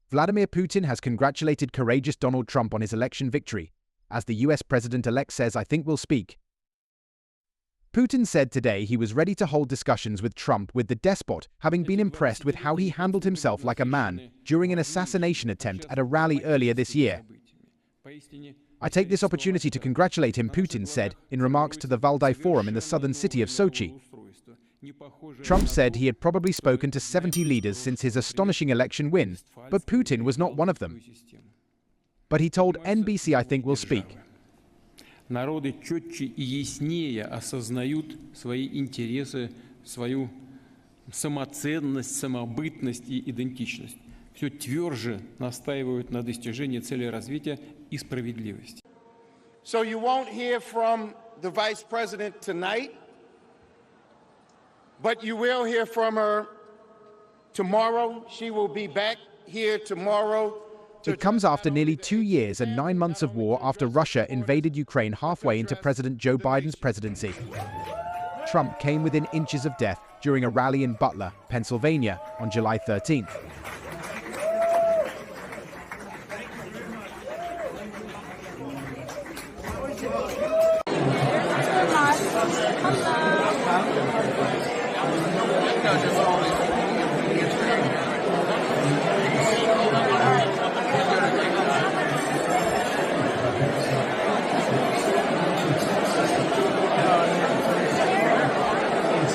Vladimir Putin has congratulated courageous Donald Trump on his election victory. As the US president-elect says, "I think we'll speak." Putin said today he was ready to hold discussions with Trump, with the despot having been impressed with how he handled himself like a man during an assassination attempt at a rally earlier this year. "I take this opportunity to congratulate him," Putin said in remarks to the Valdai Forum in the southern city of Sochi. Trump said he had probably spoken to 70 leaders since his astonishing election win, but Putin was not one of them. But he told NBC, "I think we'll speak." Народы четче и яснее осознают свои интересы, свою самоценность, самобытность и идентичность. Все тверже настаивают на достижении целей развития и справедливости. So you won't hear from the Vice President tonight, but you will hear from her tomorrow. She will be back here tomorrow. It comes after nearly 2 years and 9 months of war after Russia invaded Ukraine halfway into President Joe Biden's presidency. Trump came within inches of death during a rally in Butler, Pennsylvania, on July 13th.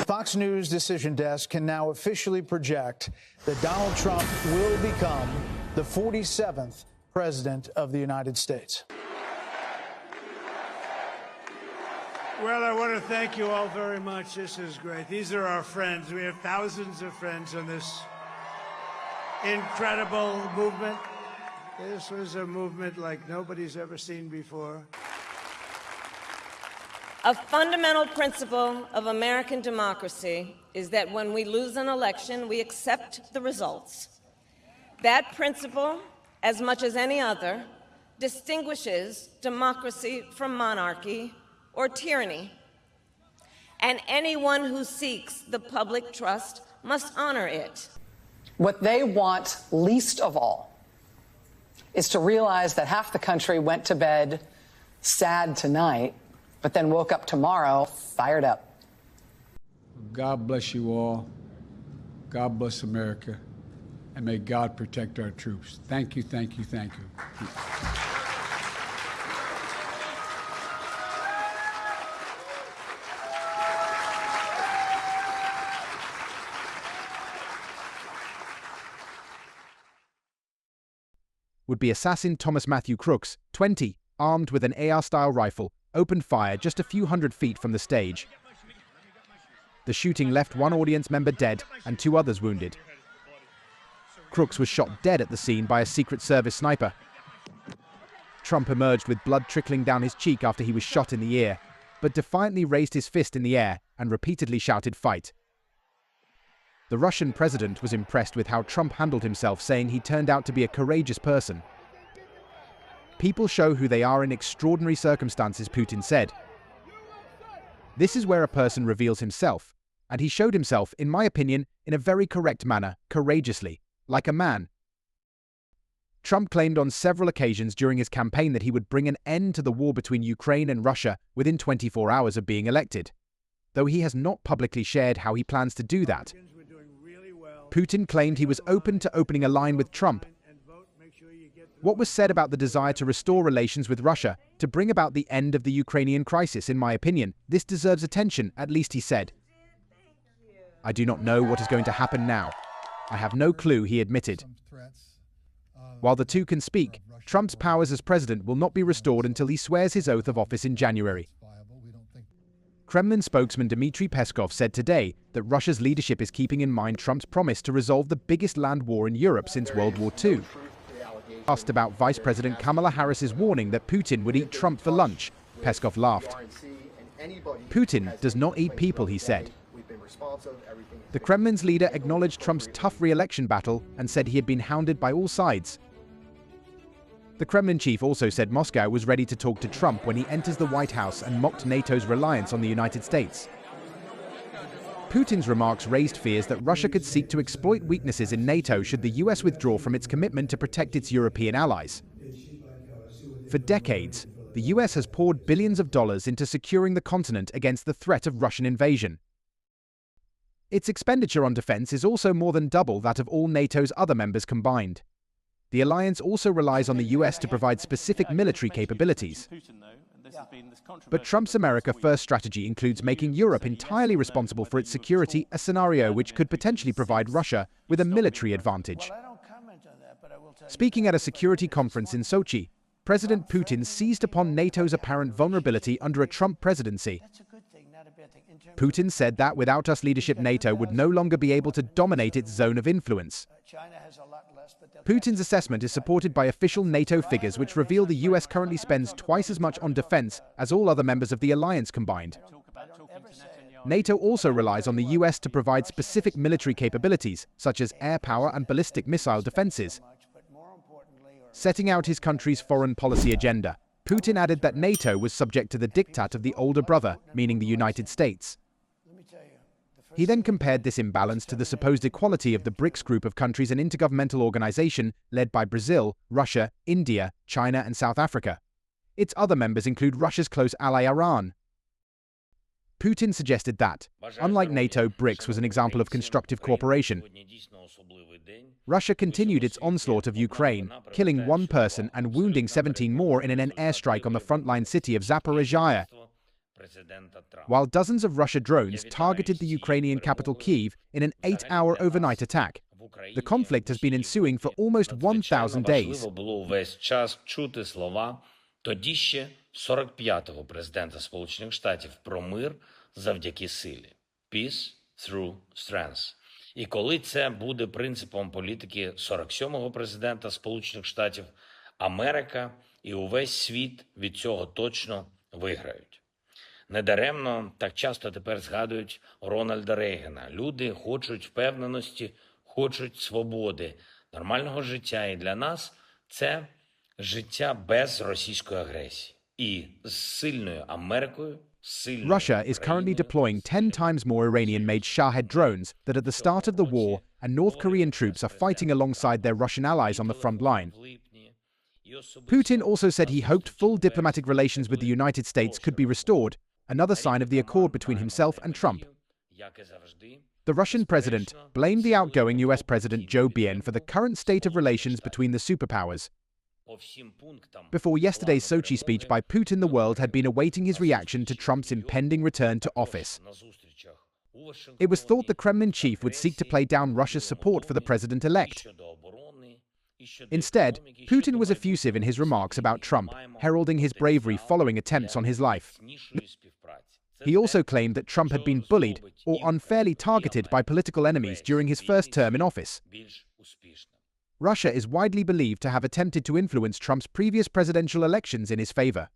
Fox News Decision Desk can now officially project that Donald Trump will become the 47th President of the United States. Well, I want to thank you all very much. This is great. These are our friends. We have thousands of friends on this incredible movement. This was a movement like nobody's ever seen before. A fundamental principle of American democracy is that when we lose an election, we accept the results. That principle, as much as any other, distinguishes democracy from monarchy or tyranny. And anyone who seeks the public trust must honor it. What they want least of all is to realize that half the country went to bed sad tonight, but then woke up tomorrow fired up. God bless you all. God bless America. And may God protect our troops. Thank you, thank you, thank you. Would-be assassin Thomas Matthew Crooks, 20, armed with an AR-style rifle, opened fire just a few hundred feet from the stage. The shooting left one audience member dead and 2 others wounded. Crooks was shot dead at the scene by a Secret Service sniper. Trump emerged with blood trickling down his cheek after he was shot in the ear, but defiantly raised his fist in the air and repeatedly shouted, "Fight." The Russian president was impressed with how Trump handled himself, saying he turned out to be a courageous person. "People show who they are in extraordinary circumstances," Putin said. "This is where a person reveals himself, and he showed himself, in my opinion, in a very correct manner, courageously, like a man." Trump claimed on several occasions during his campaign that he would bring an end to the war between Ukraine and Russia within 24 hours of being elected, though he has not publicly shared how he plans to do that. Putin claimed he was open to opening a line with Trump. What was said about the desire to restore relations with Russia to bring about the end of the Ukrainian crisis, in my opinion, this deserves attention, at least he said. "I do not know what is going to happen now. I have no clue," he admitted. While the two can speak, Trump's powers as president will not be restored until he swears his oath of office in January. Kremlin spokesman Dmitry Peskov said today that Russia's leadership is keeping in mind Trump's promise to resolve the biggest land war in Europe since World War II. Asked about Vice President Kamala Harris's warning that Putin would eat Trump for lunch, Peskov laughed. "Putin does not eat people," he said. The Kremlin's leader acknowledged Trump's tough re-election battle and said he had been hounded by all sides. The Kremlin chief also said Moscow was ready to talk to Trump when he enters the White House and mocked NATO's reliance on the United States. Putin's remarks raised fears that Russia could seek to exploit weaknesses in NATO should the US withdraw from its commitment to protect its European allies. For decades, the US has poured billions of dollars into securing the continent against the threat of Russian invasion. Its expenditure on defense is also more than double that of all NATO's other members combined. The alliance also relies on the US to provide specific military capabilities. But Trump's America First strategy includes making Europe entirely responsible for its security, a scenario which could potentially provide Russia with a military advantage. Speaking at a security conference in Sochi, President Putin seized upon NATO's apparent vulnerability under a Trump presidency. Putin said that without us leadership, NATO would no longer be able to dominate its zone of influence. Putin's assessment is supported by official NATO figures which reveal the US currently spends twice as much on defense as all other members of the alliance combined. NATO also relies on the US to provide specific military capabilities, such as air power and ballistic missile defenses. Setting out his country's foreign policy agenda, Putin added that NATO was subject to the diktat of the older brother, meaning the United States. He then compared this imbalance to the supposed equality of the BRICS group of countries, an intergovernmental organization led by Brazil, Russia, India, China, and South Africa. Its other members include Russia's close ally Iran. Putin suggested that, unlike NATO, BRICS was an example of constructive cooperation. Russia continued its onslaught of Ukraine, killing 1 person and wounding 17 more in an airstrike on the frontline city of Zaporizhzhia, while dozens of Russian drones targeted the Ukrainian capital Kyiv in an 8-hour overnight attack. The conflict has been ensuing for almost 1,000 days. Тоді ще 45-го президента Сполучених Штатів про мир завдяки силі. Peace through strength. І коли це буде принципом політики 47-го президента Сполучених Штатів, Америка і увесь світ від цього точно виграють. Недаремно так часто тепер згадують Рональда Рейгана. Люди хочуть впевненості, хочуть свободи, нормального життя. І для нас це життя без російської агресії. І з сильною Америкою, Russia is currently deploying 10 times more Iranian-made Shahed drones that at the start of the war, and North Korean troops are fighting alongside their Russian allies on the front line. Putin also said he hoped full diplomatic relations with the United States could be restored, another sign of the accord between himself and Trump. The Russian president blamed the outgoing US President Joe Biden for the current state of relations between the superpowers. Before yesterday's Sochi speech by Putin, the world had been awaiting his reaction to Trump's impending return to office. It was thought the Kremlin chief would seek to play down Russia's support for the president-elect. Instead, Putin was effusive in his remarks about Trump, heralding his bravery following attempts on his life. He also claimed that Trump had been bullied or unfairly targeted by political enemies during his first term in office. Russia is widely believed to have attempted to influence Trump's previous presidential elections in his favor.